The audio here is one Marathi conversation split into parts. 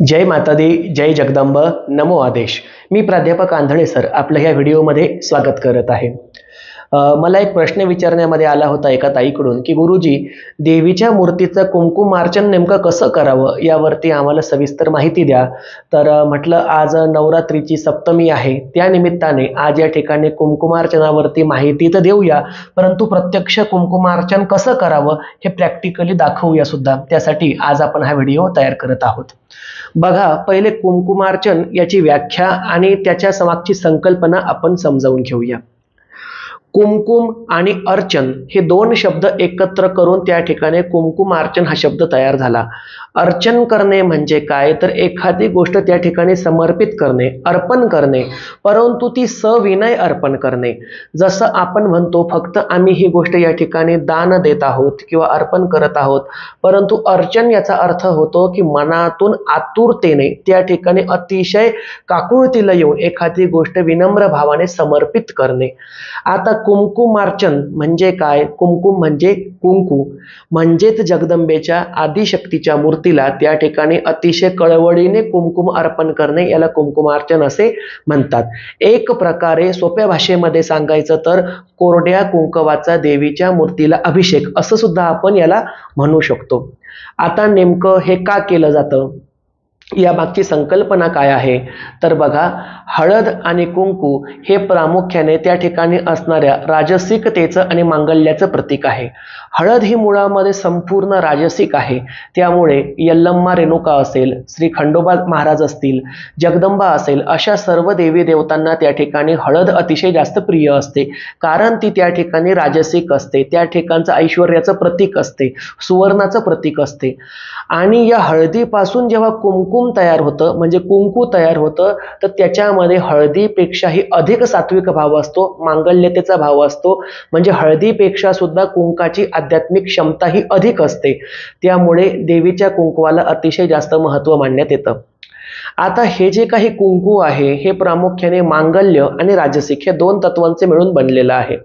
जय माता दी, जय जगदंब, नमो आदेश. मी प्राध्यापक आंधळे सर आपलं ह्या व्हिडिओमध्ये स्वागत करत आहे. मला एक प्रश्न विचारण्यामध्ये आला होता एका ताईकडून की गुरुजी, देवीच्या मूर्तीचं कुंकुमार्चन नेमकं कसं करावं यावरती आम्हाला सविस्तर माहिती द्या. तर म्हटलं आज नवरात्रीची सप्तमी आहे, त्या निमित्ताने आज या ठिकाणी कुंकुमार्चनावरती माहिती तर देऊया, परंतु प्रत्यक्ष कुंकुमार्चन कसं करावं हे प्रॅक्टिकली दाखवूया सुद्धा. त्यासाठी आज आपण हा व्हिडिओ तयार करत आहोत. बघा, पहिले कुंकुमार्चन याची व्याख्या आणि त्याच्या समागची संकल्पना आपण समजावून घेऊया. कुमकुम आणि अर्चन हे दोन शब्द एकत्र करून त्या ठिकाणी कुंकुमार्चन हा शब्द तयार झाला. अर्चन करणे म्हणजे काय, तर एखादी गोष्ट त्या ठिकाणी समर्पित करणे, अर्पण करणे, परंतु ती सविनय अर्पण करणे. जसं आपण म्हणतो फक्त आम्ही ही गोष्ट या ठिकाणी दान देत आहोत किंवा अर्पण करत आहोत, परंतु अर्चन याचा अर्थ होतो की मनातून आतुरतेने त्या ठिकाणी अतिशय काकुळतीला येऊन एखादी गोष्ट विनम्र भावाने समर्पित करणे. आता कुंकुमार्चन म्हणजे काय? कुंकुम म्हणजे कुंकू, म्हणजेच जगदंबेच्या आदिशक्तीच्या मूर्तीला त्या ठिकाणी अतिशय कळवळीने कुंकुम अर्पण करणे याला कुंकुमार्चन असे म्हणतात. एक प्रकारे सोप्या भाषेमध्ये सांगायचं तर कोरड्या कुंकवाचा देवीच्या मूर्तीला अभिषेक असं सुद्धा आपण याला म्हणू शकतो. आता नेमकं हे का केलं जातं, या मागची संकल्पना काय आहे, तर बघा, हळद आणि कुंकू हे प्रामुख्याने त्या ठिकाणी असणाऱ्या राजसिकतेचं आणि मांगल्याचं प्रतीक आहे. हळद ही मुळामध्ये संपूर्ण राजसिक आहे, त्यामुळे यल्लम्मा रेणुका असेल, श्री खंडोबा महाराज असतील, जगदंबा असेल, अशा सर्व देवी देवतांना त्या ठिकाणी हळद अतिशय जास्त प्रिय असते, कारण ती त्या ठिकाणी राजसिक असते, त्या ठिकाणचं ऐश्वर्याचं प्रतीक असते, सुवर्णाचं प्रतीक असते. आणि या हळदीपासून जेव्हा कुंकुम तयार होतं म्हणजे कुंकू तयार होतं, तर त्याच्यामध्ये हळदीपेक्षाही अधिक सात्विक भाव असतो, मांगल्यतेचा भाव असतो, म्हणजे हळदीपेक्षा सुद्धा कुंकाची आध्यात्मिक क्षमता ही अधिक असते, त्यामुळे देवीच्या कुंकवाला अतिशय जास्त महत्त्व मानण्यात येतं. आता हे जे काही कुंकू आहे हे प्रामुख्याने मांगल्य आणि राजसिक हे दोन तत्वांचे मिळून बनलेलं आहे.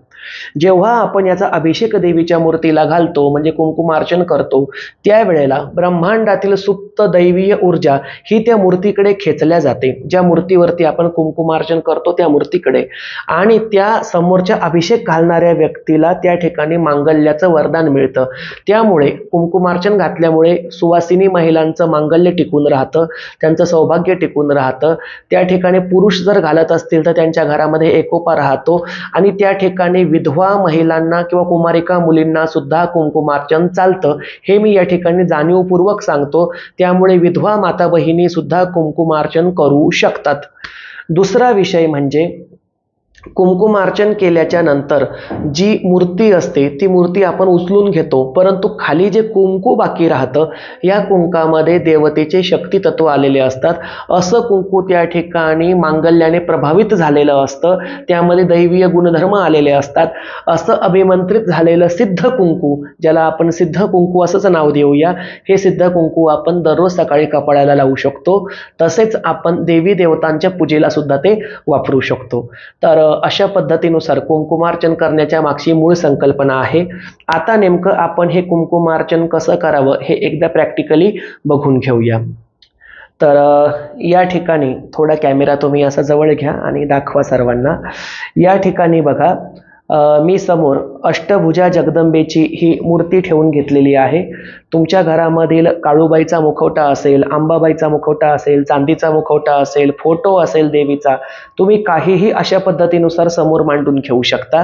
जेव्हा आपण याचा अभिषेक देवीच्या मूर्तीला घालतो म्हणजे कुंकुमार्चन करतो, त्यावेळेला ब्रह्मांडातील सुप्त दैवीय ऊर्जा ही त्या मूर्तीकडे खेचल्या जाते, ज्या मूर्तीवरती आपण कुंकुमार्चन करतो त्या मूर्तीकडे, आणि त्या समोरच्या अभिषेक घालणाऱ्या व्यक्तीला त्या ठिकाणी मांगल्याचं वरदान मिळतं. त्यामुळे कुंकुमार्चन घातल्यामुळे सुवासिनी महिलांचं मांगल्य टिकून राहतं, त्यांचं सौभाग्य टिकून राहतं. त्या ठिकाणी पुरुष जर घालत असतील तर त्यांच्या घरामध्ये एकोपा राहतो, आणि त्या ठिकाणी विधवा महिलांना किंवा कुमारिका मुलींना सुद्धा कुंकुमार्चन चालतं, हे मी या ठिकाणी जाणीवपूर्वक सांगतो. त्यामुळे विधवा माता बहिणी सुद्धा कुंकुमार्चन करू शकतात. दुसरा विषय म्हणजे कुंकुमार्चन केल्याच्या नंतर जी मूर्ती असते ती मूर्ती आपण उचलून घेतो, परंतु खाली जे कुंकू बाकी राहतं, या कुंकामध्ये देवतेचे शक्ती तत्व आलेले असतात. असं कुंकू त्या ठिकाणी मांगल्याने प्रभावित झालेलं असतं, त्यामध्ये दैवीय गुणधर्म आलेले असतात. असं अभिमंत्रित झालेलं सिद्ध कुंकू, ज्याला आपण सिद्ध कुंकू असंच नाव देऊया, हे सिद्ध कुंकू आपण दररोज सकाळी कपाळाला लावू शकतो. तसेच आपण देवी देवतांच्या पूजेला सुद्धा ते वापरू शकतो. तर अशा पद्धतीनुसार कुंकुमार्चन करण्याच्या मागची मूळ संकल्पना आहे. आता नेमकं आपण हे कुंकुमार्चन कसं करावं हे एकदा प्रॅक्टिकली बघून घेऊया. तर या ठिकाणी थोडा कॅमेरा तुम्ही असा जवळ घ्या आणि दाखवा सर्वांना. या ठिकाणी बघा, मी समोर अष्टभुजा जगदंबेची ही मूर्ती ठेवून घेतलेली आहे. तुमच्या घरामधील काळूबाईचा मुखवटा असेल, अंबाबाईचा मुखवटा असेल, चांदीचा मुखवटा असेल, फोटो असेल देवीचा, तुम्ही काहीही अशा पद्धतीनुसार समोर मांडून घेऊ शकता.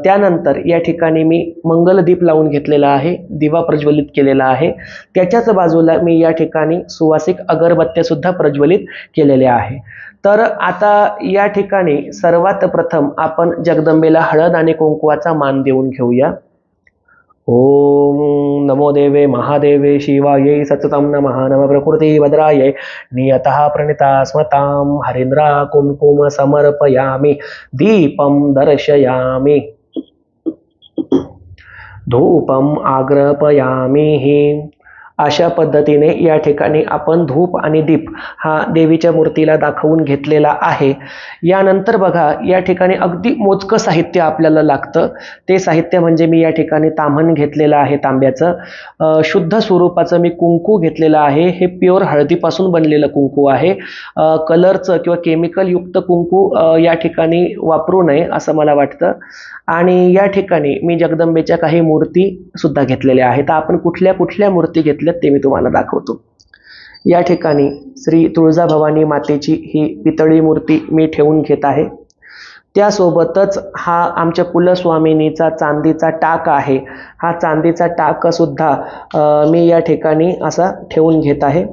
त्यानंतर या ठिकाणी मी मंगलदीप लावून घेतलेला आहे, दिवा प्रज्वलित केलेला आहे. त्याच्याच बाजूला मी या ठिकाणी सुवासिक अगरबत्त्या सुद्धा प्रज्वलित केलेल्या आहे. तर आता या ठिकाणी सर्वात प्रथम आपण जगदंबेला हळद आणि कुंकवाचा मान देऊन घेऊया. ओम नमो देवे महादेवे शिवायै सततं नमः. नम प्रकृती भद्रायै नियतः प्रणिता स्मतां हरीन्द्रा कुंकुम समर्पयामि दीपं दर्शयामि धूपम आग्रपयामि. अशा पद्धतीने या ठिकाणी आपण धूप आणि दीप हा देवीच्या मूर्तीला दाखवून घेतलेला आहे. यानंतर बघा या ठिकाणी अगदी मोजकं साहित्य आपल्याला लागतं. ते साहित्य म्हणजे मी या ठिकाणी ताम्हण घेतलेलं आहे तांब्याचं. शुद्ध स्वरूपाचं मी कुंकू घेतलेलं आहे. हे प्युअर हळदीपासून बनलेलं कुंकू आहे. कलरचं किंवा केमिकल युक्त कुंकू या ठिकाणी वापरू नये असं मला वाटतं. आणि या ठिकाणी मी जगदंबेच्या काही मूर्ती सुद्धा घेतलेल्या आहेत. आपण कुठल्या कुठल्या मूर्ती घेतल्यात ते मी तुम्हाला दाखवतो. या ठिकाणी श्री तुळजाभवानी मातेची ही पितळी मूर्ती मी ठेवून घेत आहे. त्यासोबतच हा आमच्या कुलस्वामिनीचा चांदीचा टाक आहे. हा चांदीचा टाक सुद्धा मी या ठिकाणी असा ठेवून घेत आहे.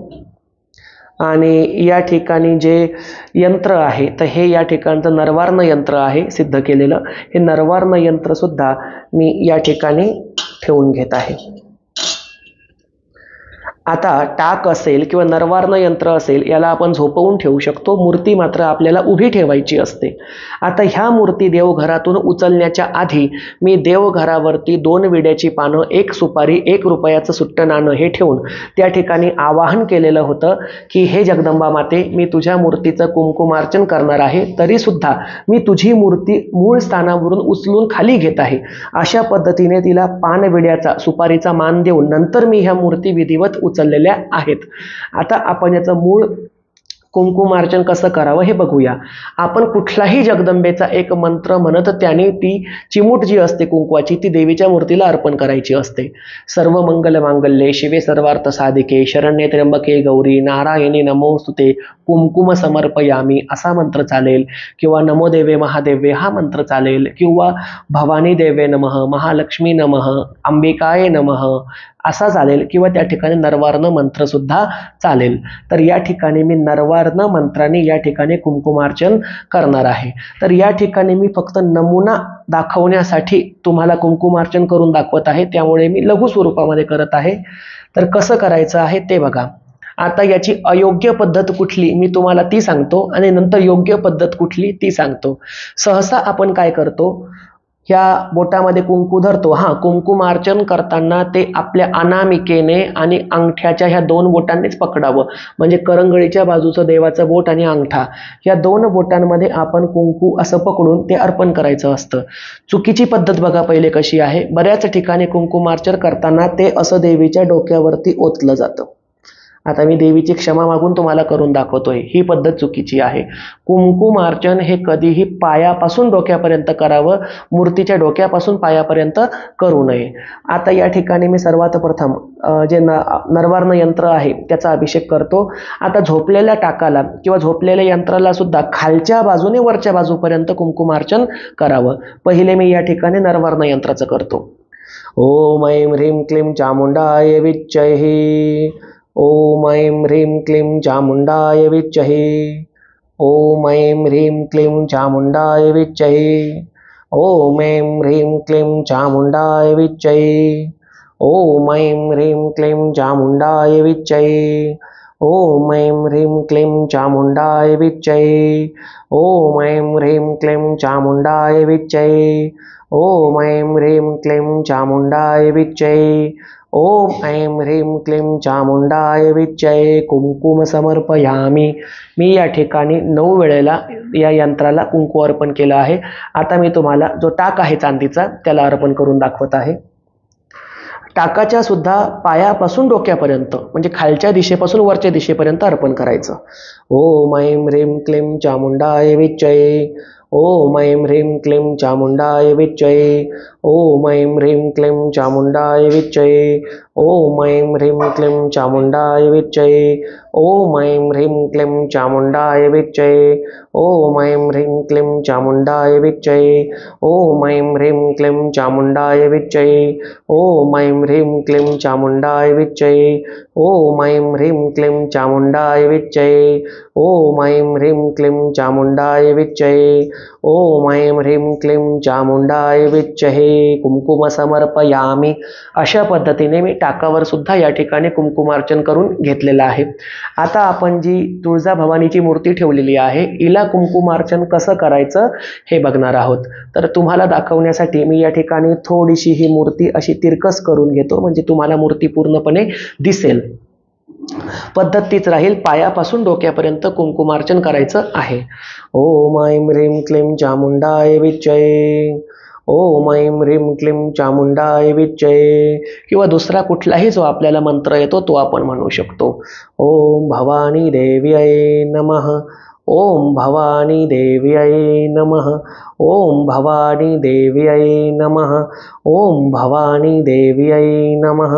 आणि या ठिकाणी जे यंत्र आहे तर हे या ठिकाणचं नरवार्ण यंत्र आहे सिद्ध केलेलं. हे नरवार्ण यंत्र सुद्धा मी या ठिकाणी ठेवून घेत आहे. आता टाक असेल किंवा नरवार्ण यंत्र असेल याला आपण झोपवून ठेवू शकतो. मूर्ती मात्र आपल्याला उभी ठेवायची असते. आता ह्या मूर्ती देवघरातून उचलण्याच्या आधी मी देवघरावरती 2 विड्याची पानं, 1 सुपारी, 1 रुपयाचं सुट्टं नाणं हे ठेवून त्या ठिकाणी आवाहन केलेलं होतं की हे जगदंबा माते, मी तुझ्या मूर्तीचं कुंकुमार्चन करणार आहे, तरी सुद्धा मी तुझी मूर्ती मूळ स्थानावरून उचलून खाली घेत आहे. अशा पद्धतीने तिला पानविड्याचा सुपारीचा मान देऊन नंतर मी ह्या मूर्ती विधिवत उचललेल्या आहेत. आता आपण याचं मूळ कुंकुमार्चन कसं करावं हे बघूया. आपण कुठलाही जगदंबेचा एक मंत्र म्हणत त्याने ती चिमूट जी असते कुंकवाची ती देवीच्या मूर्तीला अर्पण करायची असते. सर्व मंगल मांगल्ये शिवे सर्वार्थ साधिके शरण्ये त्र्यंबके गौरी नारायणी नमोस्तुते कुंकुम समर्पयामी असा मंत्र चालेल, किंवा नमो देवे महादेवे हा मंत्र चालेल, किंवा भवानी देवे नमः, महालक्ष्मी नमः, अंबिकाय नमः असा चालेल, किंवा त्या ठिकाणी नरवार्ण मंत्र सुद्धा चालेल. तर या ठिकाणी मी नरवार्ण मंत्राने या ठिकाणी कुंकुमार्चन करणार आहे. तर या ठिकाणी मी फक्त नमुना दाखवण्यासाठी तुम्हाला कुंकुमार्चन करून दाखवत आहे, त्यामुळे मी लघु स्वरूपामध्ये करत आहे. तर कसं करायचं आहे ते बघा. आता याची अयोग्य पद्धत कुठली मी तुम्हाला ती सांगतो आणि नंतर योग्य पद्धत कुठली ती सांगतो. सहसा आपण काय करतो, ह्या बोटामध्ये कुंकू धरतो. कुंकुमार्चन करताना ते आपल्या अनामिकेने आणि अंगठ्याच्या ह्या 2 बोटांनीच पकडावं. म्हणजे करंगळीच्या बाजूचं देवाचं बोट आणि अंगठा या 2 बोटांमध्ये आपण कुंकू असं पकडून ते अर्पण करायचं असतं. चुकीची पद्धत बघा पहिले कशी आहे. बऱ्याच ठिकाणी कुंकुमार्चन करताना ते असं देवीच्या डोक्यावरती ओतलं जातं. आता मी देवीची क्षमा मागून तुम्हाला करून दाखवतोय. ही पद्धत चुकीची आहे. कुंकुमार्चन हे कधीही पायापासून डोक्यापर्यंत करावं, मूर्तीच्या डोक्यापासून पायापर्यंत करू नये. आता या ठिकाणी मी सर्वात प्रथम जे नरवार्ण यंत्र आहे त्याचा अभिषेक करतो. आता झोपलेल्या टाकाला किंवा झोपलेल्या यंत्राला सुद्धा खालच्या बाजूने वरच्या बाजूपर्यंत कुंकुमार्चन करावं. पहिले मी या ठिकाणी नरवार्ण यंत्राचं करतो. ओम ऐं ह्रीं क्लीं चामुंडाय विच्चहे. ओम ऐं ह्रीं क्लीं चामुंडाय विच्चहे. ओम ऐं ह्रीं क्लीं चामुंडाय विच्चहे. ओम ऐं ह्रीं क्लीं चामुंडाय विच्चहे. ओम ऐं ह्रीं क्लीं चामुंडाय विच्चहे. ओम ऐं ह्रीं क्लीं चामुंडाय विच्चहे. ओम ऐं ह्रीं क्लीं चामुंडाय विच्चहे. ओम ऐं ह्रीं क्लीं चामुंडाय विच्चहे. ओम ऐं ह्रीं क्लीं चामुंडाय विच्चये कुंकुम समर्पयामी. मी या ठिकाणी 9 वेळेला या यंत्राला कुंकू अर्पण केलं आहे. आता मी तुम्हाला जो टाक आहे चांदीचा त्याला अर्पण करून दाखवत आहे. टाकाच्या सुद्धा पायापासून डोक्यापर्यंत म्हणजे खालच्या दिशेपासून वरच्या दिशेपर्यंत अर्पण करायचं. ओम ऐं ह्रीं क्लीं चामुंडाय विच्चये. ओम ऐं ह्रीं क्लीं चामुंडाय विच्चये. ओम ऐं ह्रीं क्लीं चामुंडाय विच्चये. ओम ऐं ह्रीं क्लीं चामुंडाय विच्चये. ओम ऐं ह्रीं क्लीं चामुंडाय विच्चये. ओम ऐं ह्रीं क्लीं चामुंडाय विच्चये. ओम ऐं ह्रीं क्लीं चामुंडाय विच्चये. ओम ऐं ह्रीं क्लीं चामुंडाय विच्चये. ओम ऐं ह्रीं क्लीं चामुंडाय विच्चये. ओम ऐं ह्रीं क्लीं चामुंडाय विच्चये. ओम ऐं ह्रीं क्लीं चामुंडाय विच्चहे कुंकुम समर्पयामी. अशा पद्धतीने मी टाकावर सुद्धा या ठिकाणी कुंकुमार्चन करून घेतलेलं आहे. आता आपण जी तुळजाभवानीची मूर्ती ठेवलेली आहे हिला कुंकुमार्चन कसं करायचं हे बघणार आहोत. तर तुम्हाला दाखवण्यासाठी मी या ठिकाणी थोडीशी ही मूर्ती अशी तिरकस करून घेतो, म्हणजे तुम्हाला मूर्ती पूर्णपणे दिसेल. पद्धत तीच राहील, पायापासून डोक्यापर्यंत कुंकुमार्चन करायचं आहे. ओम ऐं ह्रीं क्लीं चामुंडाय विच्चये, ओम ऐं ह्रीं क्लीं चामुंडाय विच्चये, किंवा दुसरा कुठलाही जो आपल्याला मंत्र येतो तो आपण म्हणू शकतो. ओम भवानी देव्यै नमः, ओम भवानी देव्यै नमः, ओम भवानी देव्यै नमः, ओम भवानी देव्यै नमः,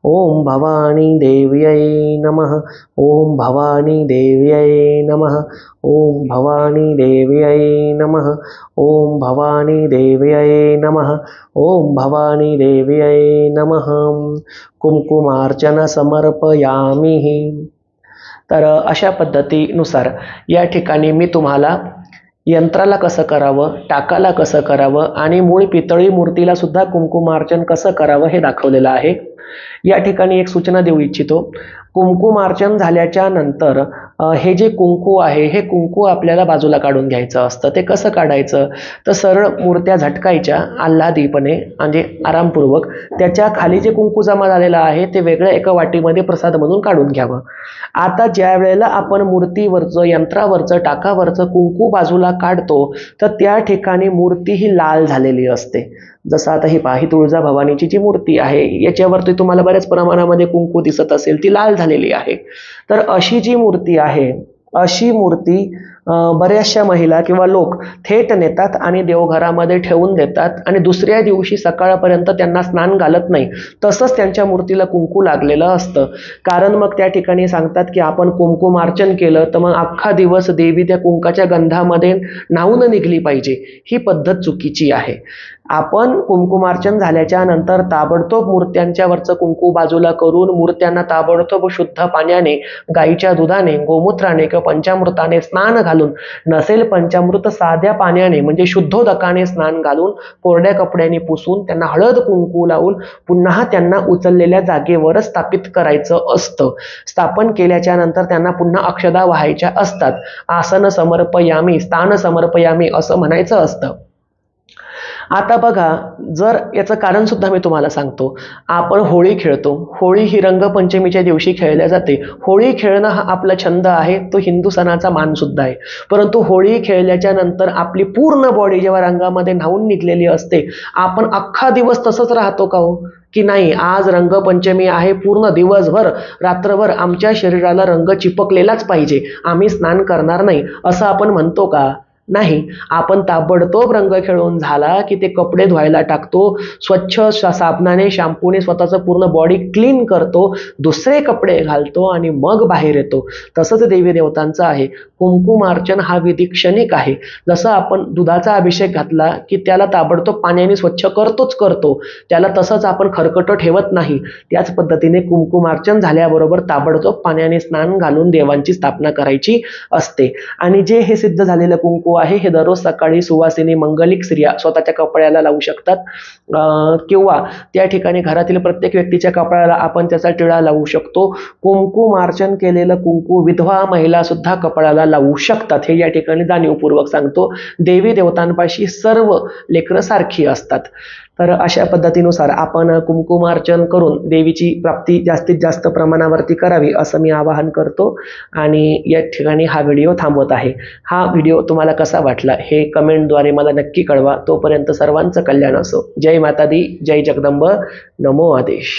ओम भवानी देव्यै नमः, ओम भवानी देव्यै नमः, ओम भवानी देव्यै नमः, ओम भवानी देव्यै नमः, ओम भवानी देव्यै नमः. कुंकुमार्चन समर्पयामि. तर अशा पद्धतीनुसार या ठिकाणी मी तुम्हाला यंत्राला कसं करावं, टाकाला कसं करावं आणि मूळ पितळी मूर्तीला सुद्धा कुंकुमार्चन कसं करावं हे दाखवलेलं आहे. या ठिकाणी एक सूचना देऊ इच्छितो. कुंकुमार्चन झाल्याच्या नंतर हे जे कुंकू आहे हे कुंकू आपल्याला बाजूला काढून घ्यायचं असतं. ते कसं काढायचं, तर सरळ मूर्त्या झटकायच्या आल्हादीपणे, म्हणजे आरामपूर्वक. त्याच्या खाली जे कुंकू जमा झालेलं आहे ते वेगळ्या एका वाटीमध्ये प्रसाद म्हणून काढून घ्यावं. आता ज्या वेळेला आपण मूर्तीवरचं, यंत्रावरचं, टाकावरचं कुंकू बाजूला काढतो तर त्या ठिकाणी मूर्ती ही लाल झालेली असते. जसं आता ही पहा, ही तुळजाभवानीची जी मूर्ती आहे याच्यावरती तुम्हाला बऱ्याच प्रमाणामध्ये कुंकू दिसत असेल, ती लाल झालेली आहे. तर अशी जी मूर्ती आहे, अशी मूर्ती बऱ्याचशा महिला किंवा लोक थेट नेतात आणि देवघरामध्ये ठेवून देतात आणि दुसऱ्या दिवशी सकाळपर्यंत त्यांना स्नान घालत नाही, तसंच त्यांच्या मूर्तीला कुंकू लागलेलं असतं. कारण मग त्या ठिकाणी सांगतात की आपण कुंकुमार्चन केलं तर मग अख्खा दिवस देवी त्या कुंकाच्या गंधामध्ये न्हावून निघली पाहिजे. ही पद्धत चुकीची आहे. आपण कुंकुमार्चन झाल्याच्या नंतर ताबडतोब मूर्त्यांच्या वरचं कुंकू बाजूला करून मूर्त्यांना ताबडतोब शुद्ध पाण्याने, गाईच्या दुधाने, गोमूत्राने किंवा पंचामृताने स्नान घालून, नसेल पंचामृत साध्या पाण्याने म्हणजे शुद्धोदकाने स्नान घालून, कोरड्या कपड्याने पुसून, त्यांना हळद कुंकू लावून पुन्हा त्यांना उचललेल्या जागेवरच स्थापित करायचं असतं. स्थापन केल्याच्या नंतर त्यांना पुन्हा अक्षदा वाहायच्या असतात. आसन समर्पयामी, स्थान समर्पयामी असं म्हणायचं असतं. आता बघा, जर याचं कारण सुद्धा मी तुम्हाला सांगतो. आपण होळी खेळतो. होळी ही रंगपंचमीच्या दिवशी खेळल्या जाते. होळी खेळणं हा आपला छंद आहे, तो हिंदू सणाचा मान सुद्धा आहे. परंतु होळी खेळल्याच्या नंतर आपली पूर्ण बॉडी जेव्हा रंगामध्ये न्हावून निघलेली असते, आपण अख्खा दिवस तसंच राहतो का हो? की नाही, आज रंगपंचमी आहे, पूर्ण दिवसभर रात्रभर आमच्या शरीराला रंग चिपकलेलाच पाहिजे, आम्ही स्नान करणार नाही, असं आपण म्हणतो का? नाही. आपण ताबडतोब रंग खेळून झाला की ते कपडे धुवायला टाकतो, स्वच्छ साबणाने, शॅम्पूने स्वतःचं पूर्ण बॉडी क्लीन करतो, दुसरे कपडे घालतो आणि मग बाहेर येतो. तसंच देवी देवतांचं आहे. कुंकुमार्चन हा विधी क्षणिक आहे. जसं आपण दुधाचा अभिषेक घातला की त्याला ताबडतोब पाण्याने स्वच्छ करतो, त्याला तसंच आपण खरकटं ठेवत नाही. त्याच पद्धतीने कुंकुमार्चन झाल्याबरोबर ताबडतोब पाण्याने स्नान घालून देवांची स्थापना करायची असते. आणि जे हे सिद्ध झालेलं कुंकू आहे हे दररोज सकाळी सुवासिनी मंगलिक स्त्रिया स्वतःच्या कपड्याला लावू शकतात, किंवा त्या ठिकाणी घरातील प्रत्येक व्यक्तीच्या कपड्याला आपण त्याचा टिळा लावू शकतो. कुंकुमार्चन केलेलं कुंकू विधवा महिला सुद्धा कपड्याला लावू शकतात. हे या ठिकाणी जाणीवपूर्वक सांगतो. देवी देवतांपाशी सर्व लेकरं सारखी असतात. तर अशा पद्धतीनुसार आपण कुंकुमार्चन करून देवीची प्राप्ती जास्तीत जास्त प्रमाणावरती करावी असं मी आवाहन करतो. आणि या ठिकाणी हा व्हिडिओ थांबवत आहे. हा व्हिडिओ तुम्हाला कसा वाटला हे कमेंटद्वारे मला नक्की कळवा. तोपर्यंत सर्वांचं कल्याण असो. जय माता दी, जय जगदंब, नमो आदेश.